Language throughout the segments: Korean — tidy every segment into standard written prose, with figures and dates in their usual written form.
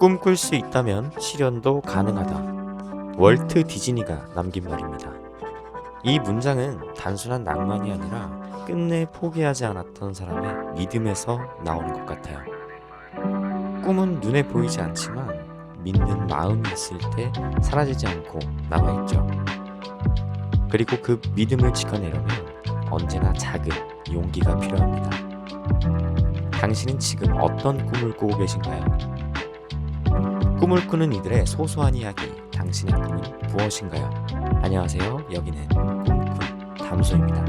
꿈꿀 수 있다면 실현도 가능하다. 월트 디즈니가 남긴 말입니다. 이 문장은 단순한 낭만이 아니라 끝내 포기하지 않았던 사람의 믿음에서 나오는 것 같아요. 꿈은 눈에 보이지 않지만 믿는 마음이 있을 때 사라지지 않고 남아있죠. 그리고 그 믿음을 지켜내려면 언제나 작은 용기가 필요합니다. 당신은 지금 어떤 꿈을 꾸고 계신가요? 꿈을 꾸는 이들의 소소한 이야기, 당신의 꿈은 무엇인가요? 안녕하세요. 여기는 꿈꾼 담소입니다.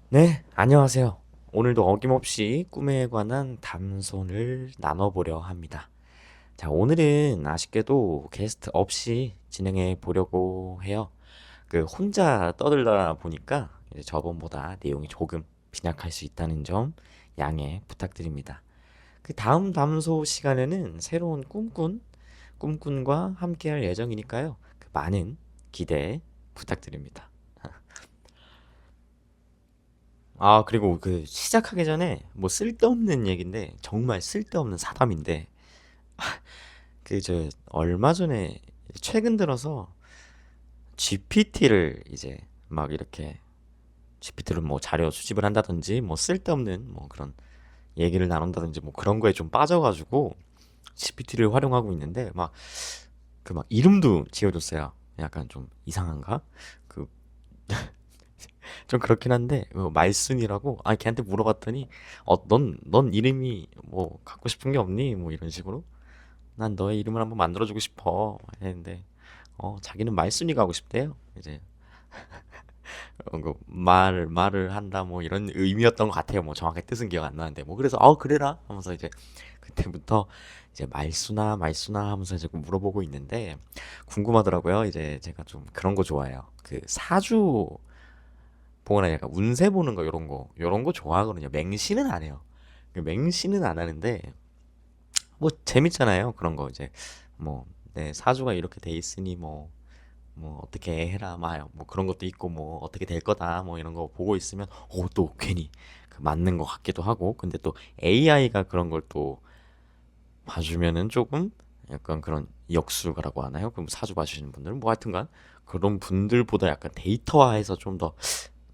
네, 안녕하세요. 오늘도 어김없이 꿈에 관한 담소를 나눠보려 합니다. 자, 오늘은 아쉽게도 게스트 없이 진행해 보려고 해요. 혼자 떠들다 보니까 이제 저번보다 내용이 조금 빈약할 수 있다는 점 양해 부탁드립니다. 그 다음 담소 시간에는 새로운 꿈꾼과 함께할 예정이니까요. 많은 기대 부탁드립니다. 아, 그리고 시작하기 전에 뭐 쓸데없는 얘기인데 정말 쓸데없는 사담인데 얼마 전에 최근 들어서 GPT를 이제 막 이렇게 GPT로 뭐 자료 수집을 한다든지 뭐 쓸데없는 뭐 그런 얘기를 나눈다든지 뭐 그런 거에 좀 빠져가지고 GPT를 활용하고 있는데 막 이름도 지어줬어요. 약간 좀 이상한가? 그 좀 그렇긴 한데 말순이라고 걔한테 물어봤더니 넌 이름이 뭐 갖고 싶은 게 없니? 뭐 이런 식으로 난 너의 이름을 한번 만들어주고 싶어 했는데 자기는 말순이가 하고 싶대요. 이제 말을 한다 뭐 이런 의미였던 것 같아요. 뭐 정확히 뜻은 기억 안 나는데 뭐 그래서 그래라 하면서 이제 그때부터 이제 말수나 하면서 이제 물어보고 있는데 궁금하더라고요. 이제 제가 좀 그런 거 좋아해요. 사주 보거나 약간 운세 보는 거 요런 거 좋아하거든요. 맹신은 안 해요. 맹신은 안 하는데 뭐 재밌잖아요. 그런 거 이제 뭐 내 사주가 이렇게 돼 있으니 뭐 어떻게 해라 뭐 그런 것도 있고 뭐 어떻게 될 거다 뭐 이런 거 보고 있으면 또 괜히 맞는 것 같기도 하고 근데 또 AI가 그런 걸 또 봐주면은 조금 약간 그런 역수가라고 하나요? 그럼 사주 봐주시는 분들은 뭐 하여튼간 그런 분들보다 약간 데이터화해서 좀 더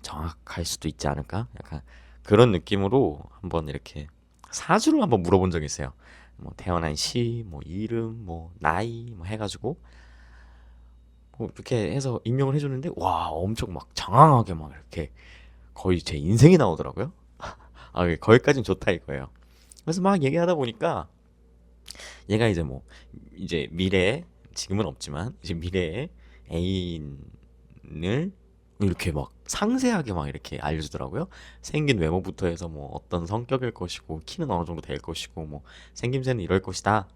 정확할 수도 있지 않을까? 약간 그런 느낌으로 한번 이렇게 사주를 한번 물어본 적이 있어요. 뭐 태어난 시, 뭐 이름, 뭐 나이, 뭐 해가지고 이렇게 해서 임명을 해줬는데 와 엄청 막 장황하게 막 이렇게 거의 제 인생이 나오더라고요. 거기까진 좋다 이거예요. 그래서 막 얘기하다 보니까 얘가 이제 뭐 이제 미래에 지금은 없지만 이제 미래에 애인을 이렇게 막 상세하게 막 이렇게 알려주더라고요. 생긴 외모부터 해서 뭐 어떤 성격일 것이고 키는 어느 정도 될 것이고 뭐 생김새는 이럴 것이다.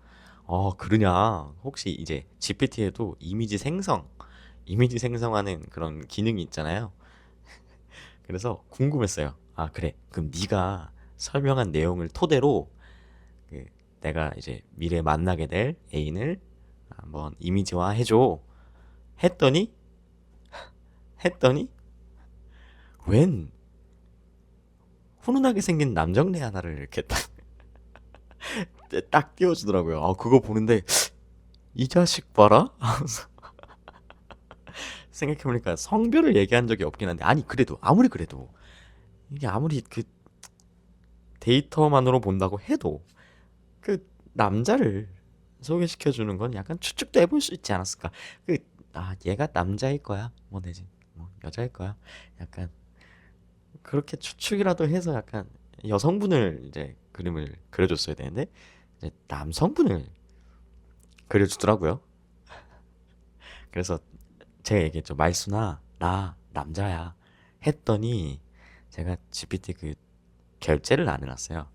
그러냐? 혹시 이제 GPT에도 이미지 생성하는 그런 기능이 있잖아요. 그래서 궁금했어요. 그래. 그럼 네가 설명한 내용을 토대로 그 내가 이제 미래에 만나게 될 애인을 한번 이미지화 해줘. 했더니 했더니 웬 훈훈하게 생긴 남정네 하나를 이렇게 딱 띄워주더라고요. 그거 보는데 이 자식 봐라? 생각해보니까 성별을 얘기한 적이 없긴 한데 그래도 아무리 그래도 이게 아무리 데이터만으로 본다고 해도 남자를 소개시켜주는 건 약간 추측도 해볼 수 있지 않았을까? 얘가 남자일 거야. 뭐 내지, 뭐 여자일 거야. 약간 그렇게 추측이라도 해서 약간 여성분을 이제 그림을 그려줬어야 되는데 이제 남성분을 그려주더라고요. 그래서 제가 얘기했죠. 말수나 나 남자야 했더니 제가 GPT 결제를 안 해놨어요.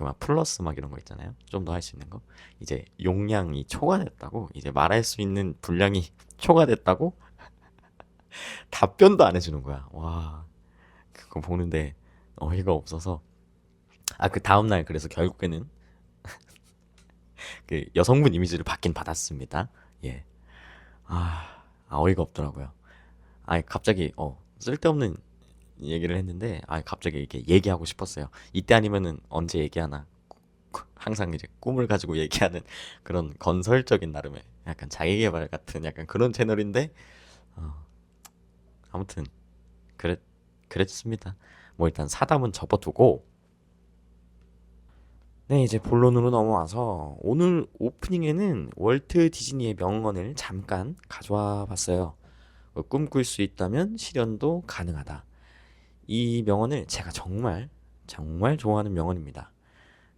막 플러스 막 이런 거 있잖아요. 좀 더 할 수 있는 거. 이제 용량이 초과됐다고, 이제 말할 수 있는 분량이 초과됐다고 답변도 안 해주는 거야. 와, 그거 보는데 어이가 없어서. 그 다음날 그래서 결국에는 여성분 이미지를 받긴 받았습니다. 예. 어이가 없더라고요. 아니 갑자기 쓸데없는 얘기를 했는데 갑자기 이렇게 얘기하고 싶었어요. 이때 아니면은 언제 얘기하나. 항상 이제 꿈을 가지고 얘기하는 그런 건설적인 나름의 약간 자기계발 같은 약간 그런 채널인데 어, 아무튼 그랬 그랬습니다. 뭐 일단 사담은 접어두고 네 이제 본론으로 넘어와서 오늘 오프닝에는 월트 디즈니의 명언을 잠깐 가져와 봤어요. 꿈꿀 수 있다면 실현도 가능하다. 이 명언을 제가 정말 정말 좋아하는 명언입니다.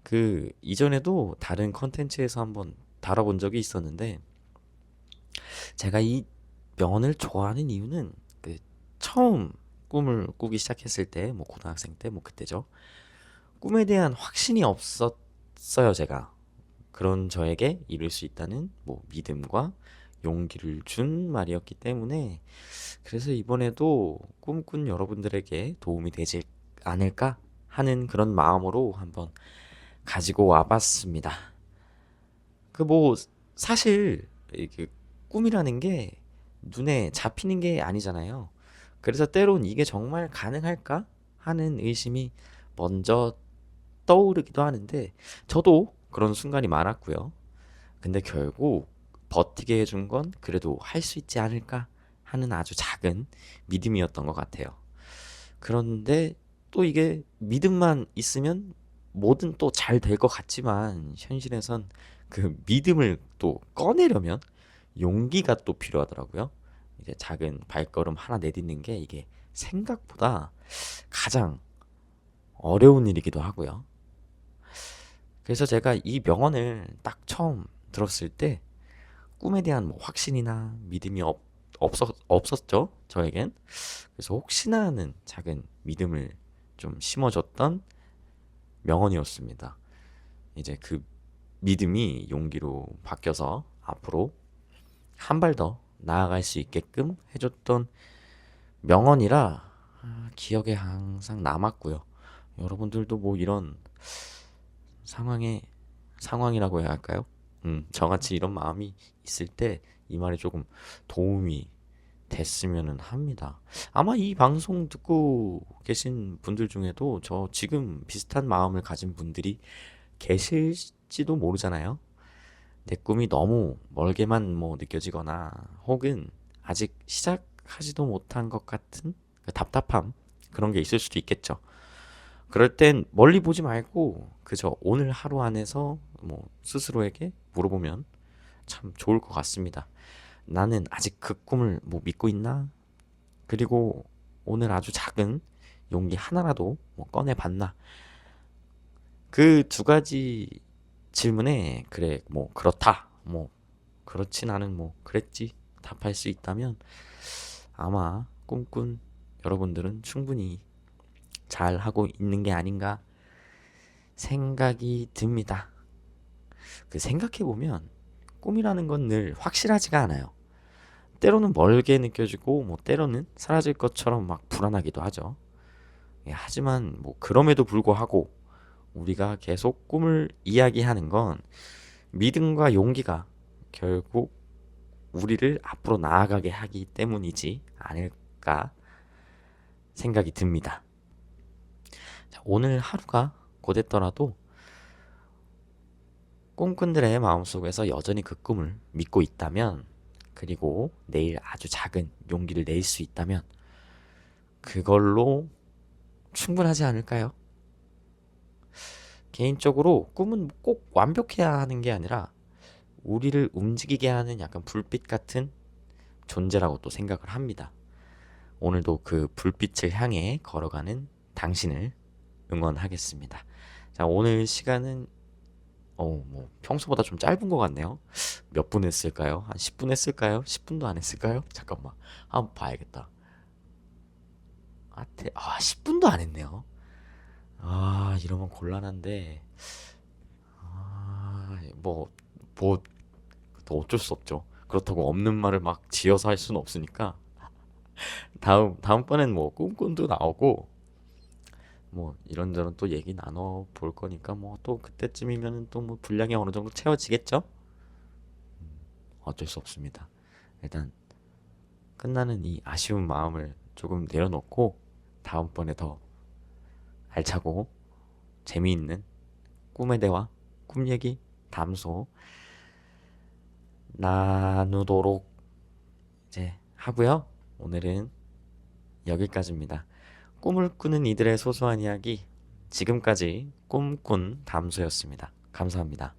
그 이전에도 다른 컨텐츠에서 한번 다뤄본 적이 있었는데 제가 이 명언을 좋아하는 이유는 그 처음 꿈을 꾸기 시작했을 때 뭐 고등학생 때 뭐 그때죠. 꿈에 대한 확신이 없었어요, 제가. 그런 저에게 이룰 수 있다는 뭐 믿음과 용기를 준 말이었기 때문에 그래서 이번에도 꿈꾼 여러분들에게 도움이 되지 않을까 하는 그런 마음으로 한번 가지고 와봤습니다. 그 뭐 사실 이게 꿈이라는 게 눈에 잡히는 게 아니잖아요. 그래서 때론 이게 정말 가능할까 하는 의심이 먼저 떠오르기도 하는데 저도 그런 순간이 많았고요. 근데 결국 버티게 해준 건 그래도 할 수 있지 않을까 하는 아주 작은 믿음이었던 것 같아요. 그런데 또 이게 믿음만 있으면 뭐든 또 잘 될 것 같지만 현실에선 그 믿음을 또 꺼내려면 용기가 또 필요하더라고요. 이제 작은 발걸음 하나 내딛는 게 이게 생각보다 가장 어려운 일이기도 하고요. 그래서 제가 이 명언을 딱 처음 들었을 때 꿈에 대한 뭐 확신이나 믿음이 없었죠, 저에겐. 그래서 혹시나 하는 작은 믿음을 좀 심어줬던 명언이었습니다. 이제 그 믿음이 용기로 바뀌어서 앞으로 한 발 더 나아갈 수 있게끔 해줬던 명언이라 기억에 항상 남았고요. 여러분들도 뭐 이런 상황이라고 해야 할까요? 저같이 이런 마음이 있을 때 이 말이 조금 도움이 됐으면 합니다. 아마 이 방송 듣고 계신 분들 중에도 저 지금 비슷한 마음을 가진 분들이 계실지도 모르잖아요. 내 꿈이 너무 멀게만 뭐 느껴지거나 혹은 아직 시작하지도 못한 것 같은 그 답답함 그런 게 있을 수도 있겠죠. 그럴 땐 멀리 보지 말고 그저 오늘 하루 안에서 뭐 스스로에게 물어보면 참 좋을 것 같습니다. 나는 아직 그 꿈을 뭐 믿고 있나? 그리고 오늘 아주 작은 용기 하나라도 뭐 꺼내봤나? 그 두 가지 질문에 그래 뭐 그렇다 뭐 그렇진 않은 뭐 그랬지 답할 수 있다면 아마 꿈꾼 여러분들은 충분히 잘 하고 있는 게 아닌가 생각이 듭니다. 그 생각해보면 꿈이라는 건 늘 확실하지가 않아요. 때로는 멀게 느껴지고 뭐 때로는 사라질 것처럼 막 불안하기도 하죠. 하지만 뭐 그럼에도 불구하고 우리가 계속 꿈을 이야기하는 건 믿음과 용기가 결국 우리를 앞으로 나아가게 하기 때문이지 않을까 생각이 듭니다. 자, 오늘 하루가 고됐더라도 꿈꾼들의 마음속에서 여전히 그 꿈을 믿고 있다면 그리고 내일 아주 작은 용기를 낼 수 있다면 그걸로 충분하지 않을까요? 개인적으로 꿈은 꼭 완벽해야 하는 게 아니라 우리를 움직이게 하는 약간 불빛 같은 존재라고 또 생각을 합니다. 오늘도 그 불빛을 향해 걸어가는 당신을 응원하겠습니다. 자, 오늘 시간은 뭐 평소보다 좀 짧은 것 같네요. 몇 분 했을까요? 한 10분 했을까요? 10분도 안 했을까요? 잠깐만. 한번 봐야겠다. 10분도 안 했네요. 이러면 곤란한데. 뭐, 뭐, 또 어쩔 수 없죠. 그렇다고 없는 말을 막 지어서 할 수는 없으니까. 다음번엔 뭐 꿈꿈도 나오고, 뭐 이런저런 또 얘기 나눠 볼 거니까 뭐 또 그때쯤이면 또 뭐 분량이 어느 정도 채워지겠죠? 어쩔 수 없습니다. 일단 끝나는 이 아쉬운 마음을 조금 내려놓고 다음번에 더 알차고 재미있는 꿈의 대화, 꿈 얘기, 담소 나누도록 이제 하고요. 오늘은 여기까지입니다. 꿈을 꾸는 이들의 소소한 이야기, 지금까지 꿈꾼 담소였습니다. 감사합니다.